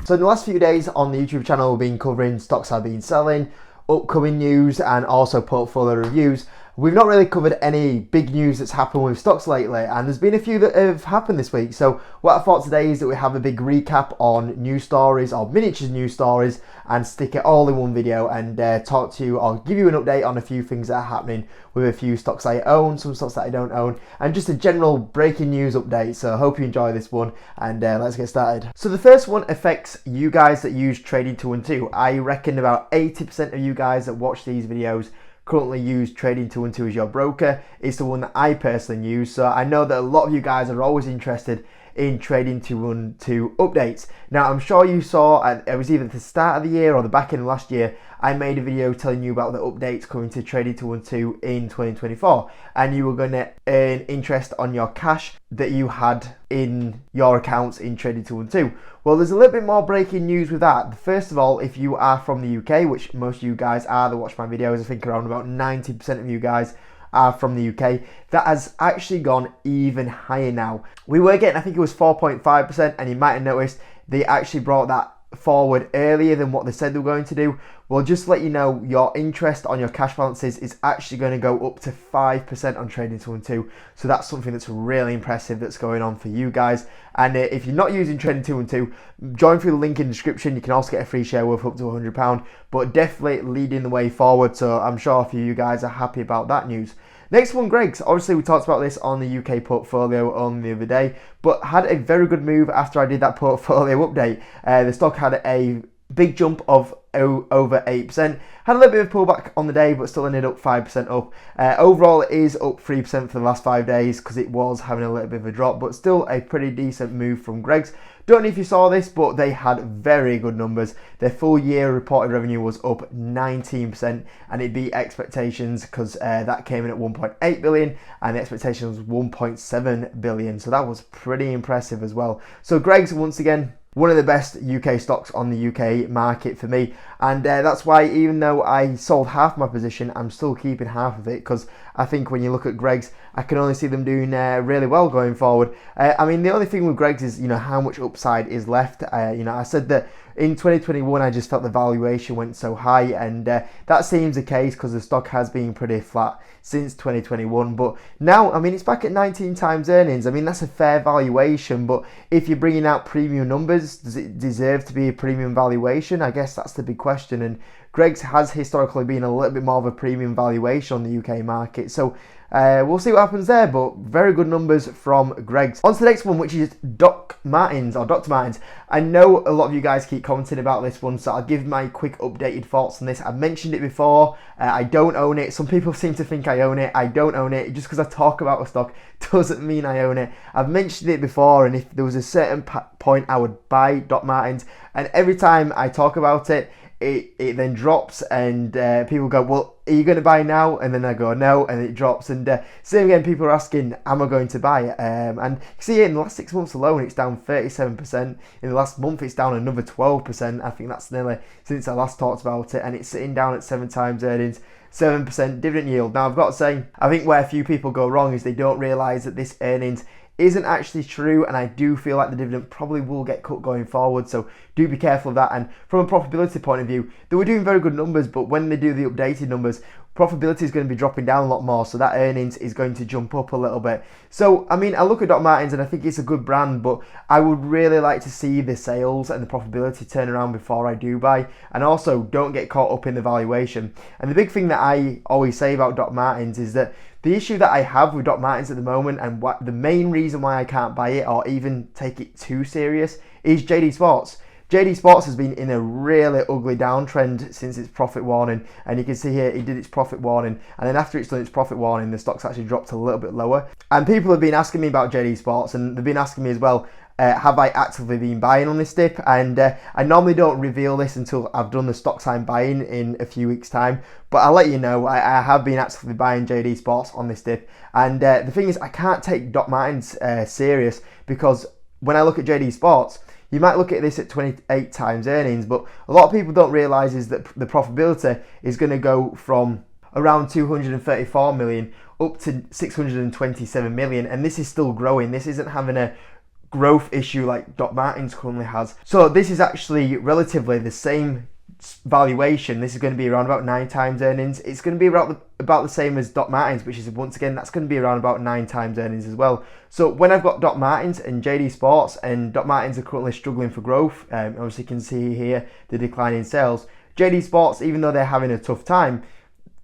So in the last few days on the YouTube channel, we've been covering stocks I've been selling, upcoming news, and also portfolio reviews. We've not really covered any big news that's happened with stocks lately, and there's been a few that have happened this week. So what I thought today is that we have a big recap on news stories or miniature news stories and stick it all in one video and talk to you or give you an update on a few things that are happening with a few stocks I own, some stocks that I don't own, and just a general breaking news update. So I hope you enjoy this one, and let's get started. So the first one affects you guys that use Trading212. I reckon about 80% of you guys that watch these videos currently use Trading212 as your broker. It's the one that I personally use, so I know that a lot of you guys are always interested in Trading212 updates. Now I'm sure you saw, it was either at the start of the year or the back end of last year, I made a video telling you about the updates coming to Trading212 in 2024, and you were going to earn interest on your cash that you had in your accounts in Trading212. Well, there's a little bit more breaking news with that. First of all, if you are from the UK, which most of you guys are that watch my videos, I think around about 90% of you guys are from the UK, that has actually gone even higher now. We were getting, I think it was 4.5%, and you might have noticed they actually brought that forward earlier than what they said they were going to do. Well, just to let you know, your interest on your cash balances is actually going to go up to 5% on Trading212. So that's something that's really impressive that's going on for you guys. And if you're not using Trading212, join through the link in the description. You can also get a free share worth up to £100, but definitely leading the way forward. So I'm sure a few of you guys are happy about that news. Next one, Greggs. Obviously, we talked about this on the UK portfolio on the other day, but had a very good move after I did that portfolio update. The stock had a big jump of over 8%. Had a little bit of pullback on the day, but still ended up 5% up. Overall, it is up 3% for the last 5 days because it was having a little bit of a drop, but still a pretty decent move from Greggs. Don't know if you saw this, but they had very good numbers. Their full year reported revenue was up 19%, and it beat expectations because that came in at 1.8 billion, and the expectation was 1.7 billion. So that was pretty impressive as well. So Greggs, once again, one of the best UK stocks on the UK market for me, and that's why even though I sold half my position, I'm still keeping half of it because I think when you look at Greggs, I can only see them doing really well going forward. I mean, the only thing with Greggs is, how much upside is left. I said that in 2021, I just felt the valuation went so high, and that seems the case because the stock has been pretty flat since 2021. But now, I mean, it's back at 19 times earnings. I mean, that's a fair valuation, but if you're bringing out premium numbers, does it deserve to be a premium valuation? I guess that's the big question, and Greggs has historically been a little bit more of a premium valuation on the UK market. So we'll see what happens there, but very good numbers from Greggs. On to the next one, which is Dr. Martens. I know a lot of you guys keep commenting about this one, so I'll give my quick updated thoughts on this. I've mentioned it before. I don't own it. Some people seem to think I own it. I don't own it. Just because I talk about a stock doesn't mean I own it. I've mentioned it before, and if there was a certain point I would buy Dr. Martens, and every time I talk about it, it then drops, and people go, well, are you going to buy now? And then I go, no, and it drops. And same again, people are asking, am I going to buy it? And you see in the last 6 months alone, it's down 37%. In the last month, it's down another 12%. I think that's nearly since I last talked about it, and it's sitting down at 7 times earnings, 7% dividend yield. Now, I've got to say, I think where a few people go wrong is they don't realise that this earnings isn't actually true, and I do feel like the dividend probably will get cut going forward, so do be careful of that. And from a profitability point of view, they were doing very good numbers, but when they do the updated numbers, profitability is going to be dropping down a lot more, so that earnings is going to jump up a little bit. So, I mean, I look at Dr. Martens and I think it's a good brand, but I would really like to see the sales and the profitability turn around before I do buy, and also don't get caught up in the valuation. And the big thing that I always say about Dr. Martens is that the issue that I have with Dr. Martens at the moment, and the main reason why I can't buy it or even take it too serious, is JD Sports. JD Sports has been in a really ugly downtrend since its profit warning, and you can see here it did its profit warning, and then after it's done its profit warning, the stock's actually dropped a little bit lower. And people have been asking me about JD Sports, and they've been asking me as well, have I actively been buying on this dip? And I normally don't reveal this until I've done the stocks I'm buying in a few weeks' time, but I'll let you know I have been actively buying JD Sports on this dip. And the thing is, I can't take Dr. Martens serious, because when I look at JD Sports, you might look at this at 28 times earnings, but a lot of people don't realise is that the profitability is going to go from around 234 million up to 627 million, and this is still growing. This isn't having a growth issue like Doc Martens currently has. So this is actually relatively the same valuation. This is going to be around about 9 times earnings. It's going to be about the same as Doc Martens, which is, once again, that's going to be around about 9 times earnings as well. So when I've got Doc Martens and JD Sports, and Doc Martens are currently struggling for growth, obviously you can see here the decline in sales. JD Sports, even though they're having a tough time,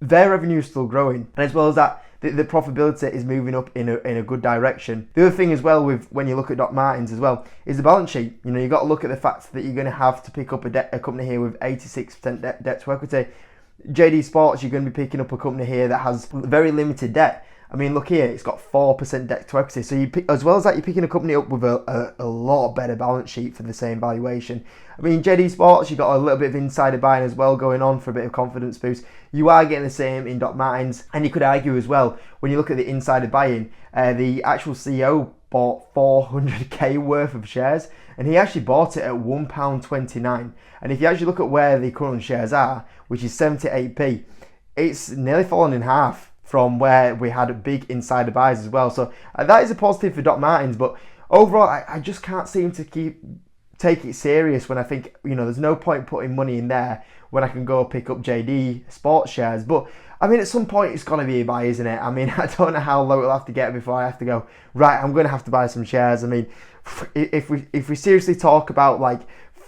their revenue is still growing, and as well as that, the profitability is moving up in a good direction. The other thing as well, with when you look at Doc Martens as well, is the balance sheet. You know, you've got to look at the fact that you're going to have to pick up a company here with 86% debt to equity. JD Sports, you're going to be picking up a company here that has very limited debt. I mean, look here, it's got 4% debt to equity. So as well as that, you're picking a company up with a lot better balance sheet for the same valuation. I mean, JD Sports, you've got a little bit of insider buying as well going on for a bit of confidence boost. You are getting the same in Doc Martens, and you could argue as well, when you look at the insider buying, the actual CEO bought 400k worth of shares, and he actually bought it at £1.29. And if you actually look at where the current shares are, which is 78p, it's nearly fallen in half from where we had big insider buys as well. So that is a positive for Doc Martens, but overall, I just can't seem to take it serious when I think, you know, there's no point putting money in there when I can go pick up JD Sports shares. But I mean, at some point it's going to be a buy, isn't it? I mean, I don't know how low it'll have to get before I have to go, right, I'm going to have to buy some shares. I mean, if we seriously talk about like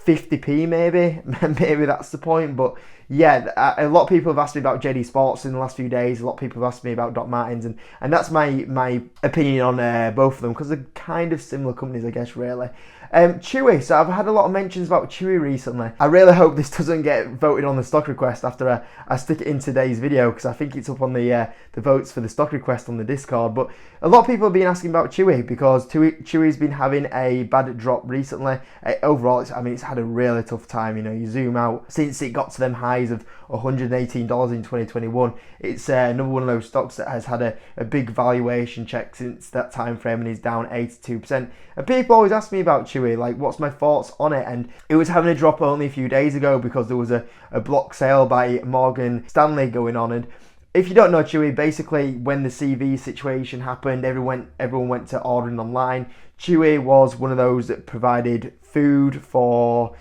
50p maybe that's the point. But yeah, a lot of people have asked me about JD Sports in the last few days. A lot of people have asked me about Doc Martens, and that's my opinion on both of them, because they're kind of similar companies, I guess, really. Chewy, so I've had a lot of mentions about Chewy recently. I really hope this doesn't get voted on the stock request after I stick it in today's video, because I think it's up on the votes for the stock request on the Discord. But a lot of people have been asking about Chewy, because Chewy's been having a bad drop recently. Overall, it's had a really tough time. You know, you zoom out, since it got to them highs of $118 in 2021, it's another one of those stocks that has had a big valuation check since that time frame, and is down 82%. And people always ask me about Chewy, like, what's my thoughts on it? And it was having a drop only a few days ago because there was a block sale by Morgan Stanley going on. And if you don't know Chewy, basically when the CV situation happened, everyone went to ordering online. Chewy was one of those that provided food for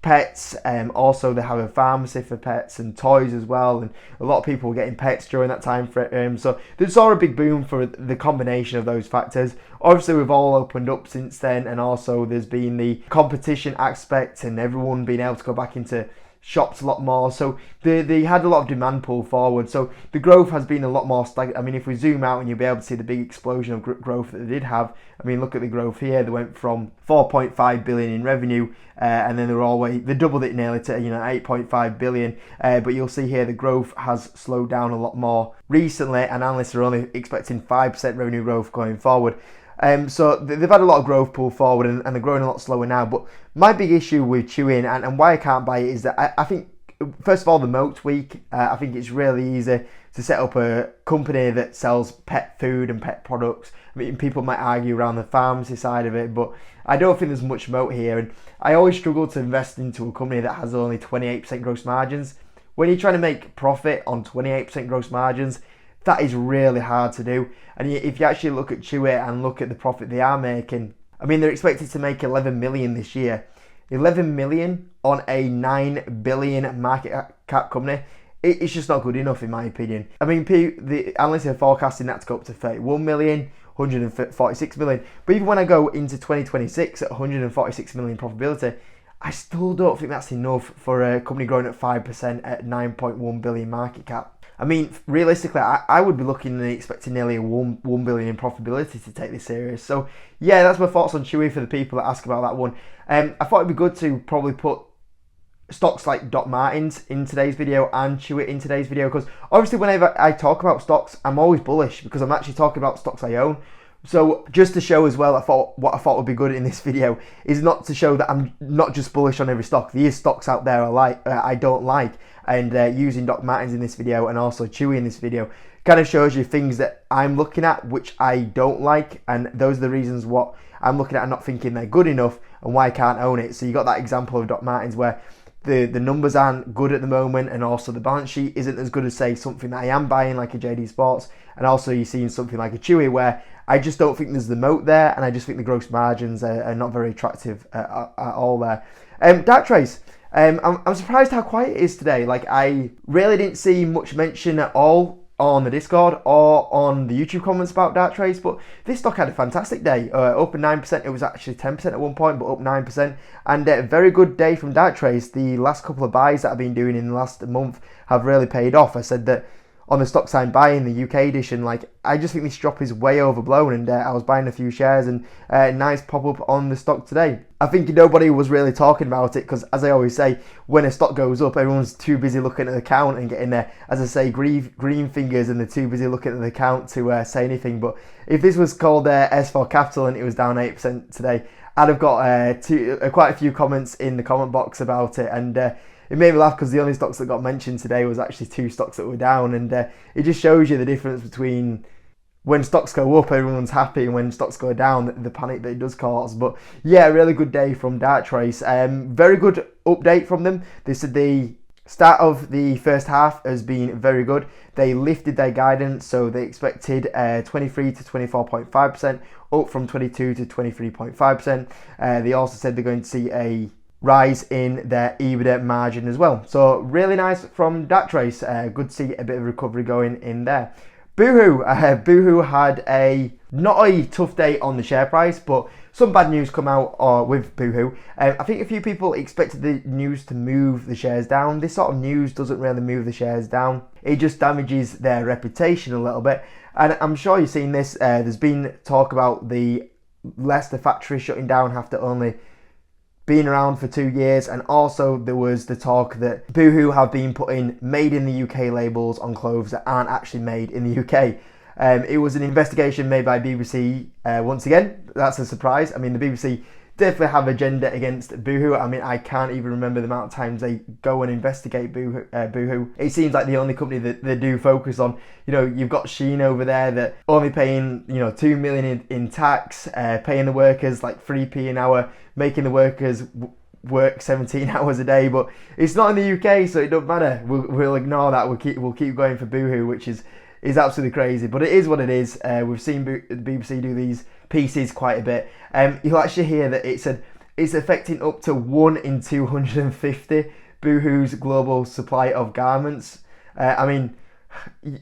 pets, also they have a pharmacy for pets and toys as well, and a lot of people were getting pets during that time frame. So they saw a big boom for the combination of those factors. Obviously we've all opened up since then, and also there's been the competition aspect and everyone being able to go back into shops a lot more, so they had a lot of demand pull forward. So the growth has been a lot more stagnant. I mean, if we zoom out and you'll be able to see the big explosion of growth that they did have. I mean, look at the growth here. They went from 4.5 billion in revenue, and then they doubled it nearly to 8.5 billion. But you'll see here the growth has slowed down a lot more recently, and analysts are only expecting 5% revenue growth going forward. So they've had a lot of growth pull forward, and they're growing a lot slower now. But my big issue with Chewy and why I can't buy it is that I think, first of all, the moat's weak. I think it's really easy to set up a company that sells pet food and pet products. I mean, people might argue around the pharmacy side of it, but I don't think there's much moat here. And I always struggle to invest into a company that has only 28% gross margins. When you're trying to make profit on 28% gross margins, that is really hard to do. And if you actually look at Chewy and look at the profit they are making, I mean, they're expected to make 11 million this year. 11 million on a 9 billion market cap company, it's just not good enough in my opinion. I mean, the analysts are forecasting that to go up to 31 million, 146 million. But even when I go into 2026 at 146 million profitability, I still don't think that's enough for a company growing at 5% at 9.1 billion market cap. I mean, realistically, I would be looking and expecting nearly a 1 billion in profitability to take this serious. So, yeah, that's my thoughts on Chewy for the people that ask about that one. I thought it'd be good to probably put stocks like Doc Martens in today's video and Chewy in today's video, because obviously whenever I talk about stocks, I'm always bullish because I'm actually talking about stocks I own. So just to show as well, what I thought would be good in this video is not to show that I'm not just bullish on every stock. There is stocks out there I don't like, and using Doc Martens in this video and also Chewy in this video kind of shows you things that I'm looking at which I don't like, and those are the reasons what I'm looking at and not thinking they're good enough and why I can't own it. So you got that example of Doc Martens where the numbers aren't good at the moment, and also the balance sheet isn't as good as, say, something that I am buying like a JD Sports, and also you're seeing something like a Chewy where I just don't think there's the moat there, and I just think the gross margins are not very attractive at all there. Darktrace. I'm surprised how quiet it is today. Like, I really didn't see much mention at all on the Discord or on the YouTube comments about Darktrace, but this stock had a fantastic day. Up 9%, it was actually 10% at one point, but up 9%, and a very good day from Darktrace. The last couple of buys that I've been doing in the last month have really paid off. I said that on the stocks I'm buying, the UK edition, like, I just think this drop is way overblown, and I was buying a few shares, and nice pop-up on the stock today. I think nobody was really talking about it, because as I always say, when a stock goes up, everyone's too busy looking at the count and getting there, as I say, green fingers, and they're too busy looking at the count to say anything. But if this was called S4 Capital and it was down 8% today, I'd have got quite a few comments in the comment box about it, and it made me laugh because the only stocks that got mentioned today was actually 2 stocks that were down, and it just shows you the difference between when stocks go up, everyone's happy, and when stocks go down, the panic that it does cause. But yeah, really good day from Darktrace. Very good update from them. They said the start of the first half has been very good. They lifted their guidance, so they expected 23 to 24.5%, up from 22 to 23.5%. They also said they're going to see a rise in their EBITDA margin as well. So really nice from Darktrace. Good to see a bit of recovery going in there. Boohoo. Boohoo had not a tough day on the share price, but some bad news come out with Boohoo. I think a few people expected the news to move the shares down. This sort of news doesn't really move the shares down. It just damages their reputation a little bit. And I'm sure you've seen this. There's been talk about the Leicester factory shutting down after only been around for 2 years, and also there was the talk that Boohoo have been putting made in the UK labels on clothes that aren't actually made in the UK. It was an investigation made by BBC. Once again, that's a surprise. I mean, the BBC definitely have agenda against Boohoo. I mean, I can't even remember the amount of times they go and investigate Boohoo. It seems like the only company that they do focus on. You know, you've got Shein over there that only paying 2 million in tax, paying the workers like 3p an hour, making the workers work 17 hours a day. But it's not in the UK, so it don't matter. We'll ignore that. We'll keep going for Boohoo, which is absolutely crazy. But it is what it is. We've seen the BBC do these pieces quite a bit. You'll actually hear that it said it's affecting up to 1 in 250 Boohoo's global supply of garments. I mean,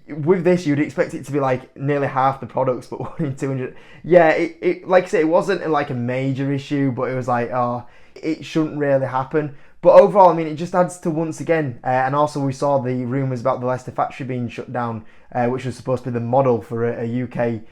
with this, you'd expect it to be like nearly half the products, but 1 in 200. Yeah, it like I say, it wasn't like a major issue, but it was like, it shouldn't really happen. But overall, I mean, it just adds to, once again, and also we saw the rumours about the Leicester factory being shut down, which was supposed to be the model for a UK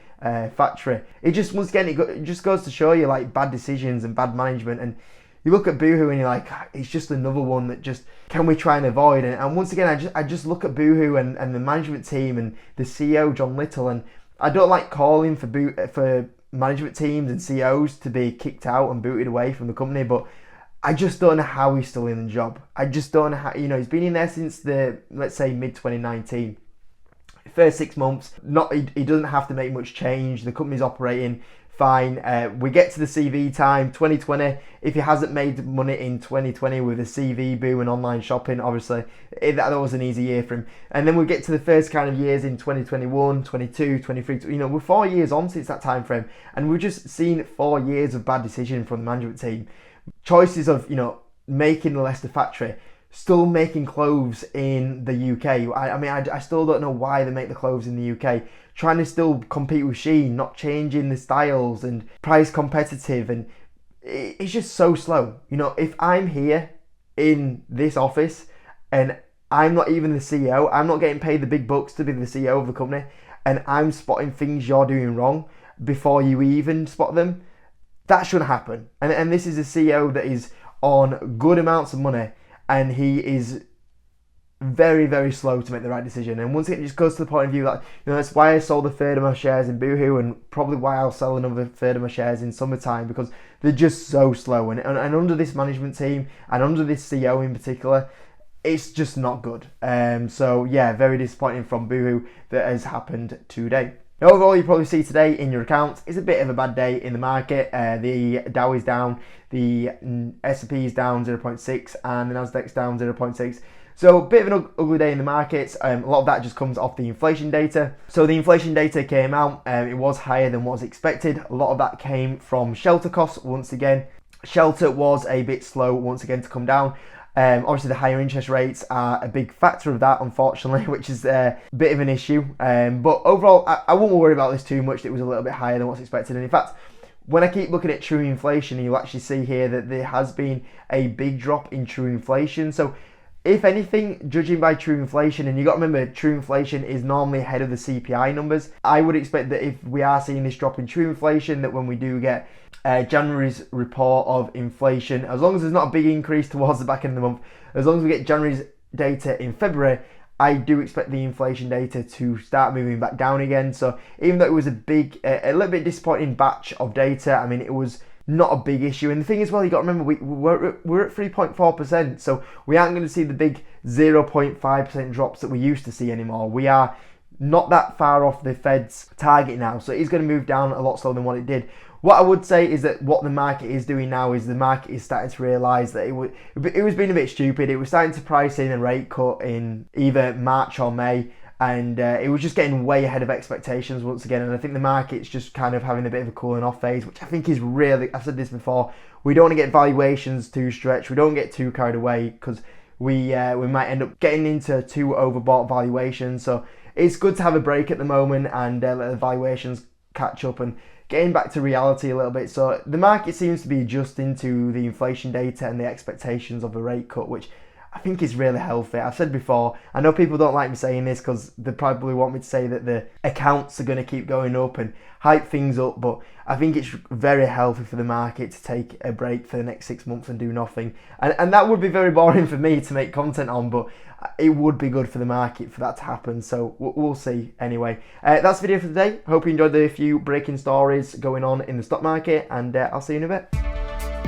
factory. It just, once again, it just goes to show you like bad decisions and bad management. And you look at Boohoo and you're like, it's just another one that just, can we try and avoid? And once again, I just look at Boohoo and the management team and the CEO, John Little, and I don't like calling for management teams and CEOs to be kicked out and booted away from the company, but I just don't know how he's still in the job. I just don't know how, he's been in there since let's say mid-2019. First 6 months, he doesn't have to make much change. The company's operating fine. We get to the CV time, 2020. If he hasn't made money in 2020 with the CV boom and online shopping, obviously, that was an easy year for him. And then we get to the first kind of years in 2021, 22, 23. We're 4 years on since that time frame, and we've just seen 4 years of bad decision from the management team. Choices of, making the Leicester factory, still making clothes in the UK. I still don't know why they make the clothes in the UK. Trying to still compete with Shein, not changing the styles and price competitive, and it's just so slow. If I'm here in this office and I'm not even the CEO, I'm not getting paid the big bucks to be the CEO of the company, and I'm spotting things you're doing wrong before you even spot them, that shouldn't happen. And this is a CEO that is on good amounts of money, and he is very, very slow to make the right decision. And once it just goes to the point of view that, that's why I sold a third of my shares in Boohoo, and probably why I'll sell another third of my shares in summertime, because they're just so slow. And under this management team, and under this CEO in particular, it's just not good. So yeah, very disappointing from Boohoo that has happened today. Now, overall, you probably see today in your account, it's a bit of a bad day in the market. The Dow is down, the S&P is down 0.6, and the Nasdaq's down 0.6. So a bit of an ugly day in the markets. A lot of that just comes off the inflation data. So the inflation data came out, it was higher than was expected. A lot of that came from shelter costs once again. Shelter was a bit slow once again to come down. Obviously the higher interest rates are a big factor of that, unfortunately, which is a bit of an issue. But overall, I won't worry about this too much. It was a little bit higher than what's expected. And in fact, when I keep looking at true inflation, you'll actually see here that there has been a big drop in true inflation. So if anything, judging by true inflation, and you got to remember true inflation is normally ahead of the CPI numbers, I would expect that if we are seeing this drop in true inflation, that when we do get January's report of inflation, as long as there's not a big increase towards the back end of the month, as long as we get January's data in February, I do expect the inflation data to start moving back down again. So even though it was a little bit disappointing batch of data, I mean, it was not a big issue. And the thing is, well, you got to remember, we're at 3.4%, so we aren't going to see the big 0.5% drops that we used to see anymore. We are not that far off the Fed's target now, so it is going to move down a lot slower than what it did. What I would say is that what the market is doing now is the market is starting to realise that it was being a bit stupid. It was starting to price in a rate cut in either March or May, and it was just getting way ahead of expectations once again. And I think the market's just kind of having a bit of a cooling off phase, which I think is really, I've said this before, we don't want to get valuations too stretched. We don't get too carried away, because we might end up getting into too overbought valuations. So it's good to have a break at the moment and let the valuations catch up and getting back to reality a little bit. So the market seems to be adjusting to the inflation data and the expectations of a rate cut, which I think is really healthy. I've said before, I know people don't like me saying this because they probably want me to say that the accounts are going to keep going up and hype things up, but I think it's very healthy for the market to take a break for the next 6 months and do nothing. And that would be very boring for me to make content on, but it would be good for the market for that to happen. So we'll see anyway. That's the video for today. Hope you enjoyed the few breaking stories going on in the stock market, and I'll see you in a bit.